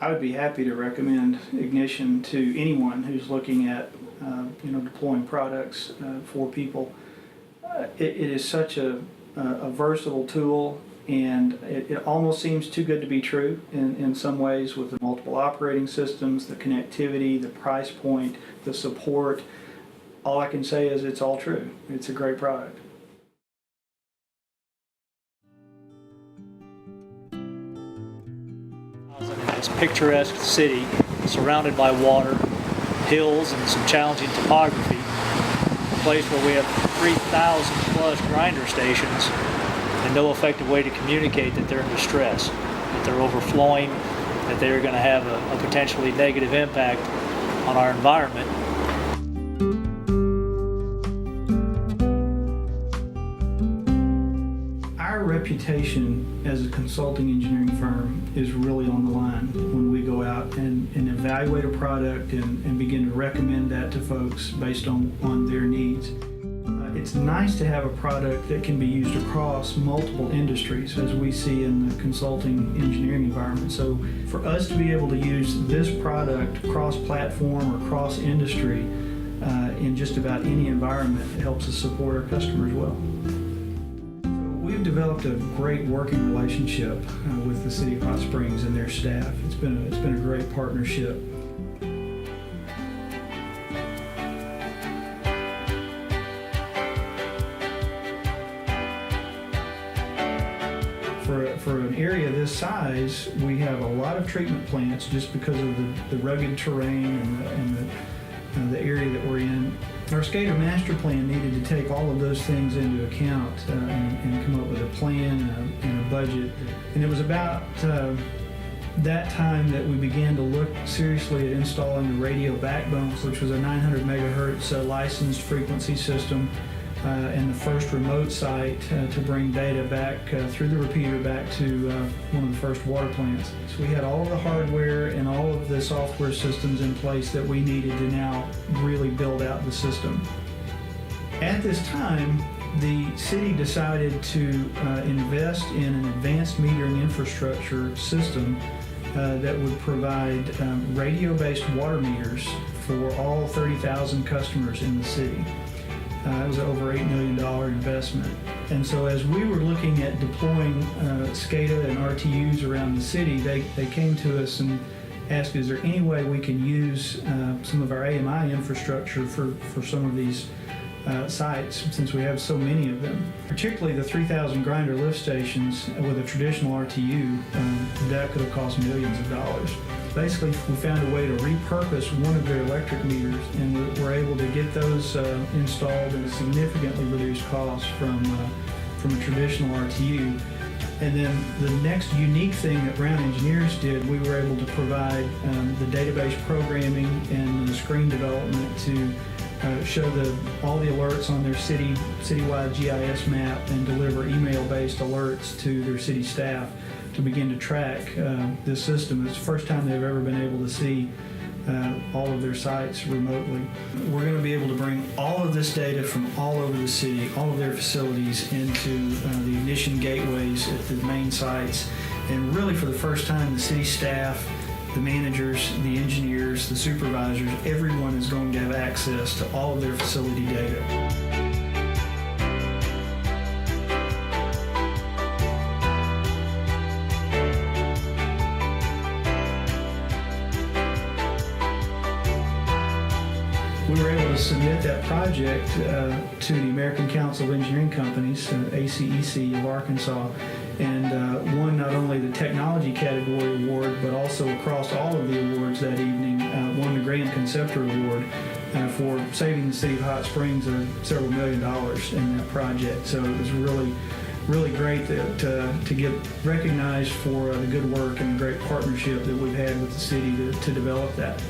I would be happy to recommend Ignition to anyone who's looking at deploying products for people. It is such a versatile tool, and it almost seems too good to be true in some ways, with the multiple operating systems, the connectivity, the price point, the support. All I can say is it's all true. It's a great product. This picturesque city surrounded by water, hills, and some challenging topography. A place where we have 3,000 plus grinder stations and no effective way to communicate that they're in distress, that they're overflowing, that they're going to have a potentially negative impact on our environment. Our reputation as a consulting engineering firm is really on the line when we go out and evaluate a product and begin to recommend that to folks based on their needs. It's nice to have a product that can be used across multiple industries, as we see in the consulting engineering environment. So for us to be able to use this product cross-platform or cross-industry in just about any environment, it helps us support our customers well. We've developed a great working relationship with the City of Hot Springs and their staff. It's been a great partnership. For an area this size, we have a lot of treatment plants just because of the rugged terrain and the area that we're in. Our SCADA master plan needed to take all of those things into account and come up with a plan and a budget. And it was about that time that we began to look seriously at installing the radio backbones, which was a 900 megahertz licensed frequency system, and the first remote site to bring data back through the repeater back to one of the first water plants. So we had all of the hardware and all of the software systems in place that we needed to now really build out the system. At this time, the city decided to invest in an advanced metering infrastructure system that would provide radio-based water meters for all 30,000 customers in the city. It was an over $8 million investment. And so as we were looking at deploying SCADA and RTUs around the city, they came to us and asked, is there any way we can use some of our AMI infrastructure for some of these sites, since we have so many of them. Particularly the 3,000 grinder lift stations with a traditional RTU, that could have cost millions of dollars. Basically, we found a way to repurpose one of their electric meters, and we're able to get those installed at a significantly reduced cost from a traditional RTU. And then the next unique thing that Brown Engineers did, we were able to provide the database programming and the screen development to show all the alerts on their citywide GIS map and deliver email-based alerts to their city staff to begin to track this system. It's the first time they've ever been able to see all of their sites remotely. We're going to be able to bring all of this data from all over the city, all of their facilities, into the Ignition gateways at the main sites. And really, for the first time, the city staff, the managers, the engineers, the supervisors, everyone is going to have access to all of their facility data. We were able to submit that project to the American Council of Engineering Companies, ACEC of Arkansas, and won not only the technology category award, but also across all of the awards that evening, won the Grand Conceptor Award for saving the city of Hot Springs several $1 million in that project. So it was really great to get recognized for the good work and the great partnership that we've had with the city to develop that.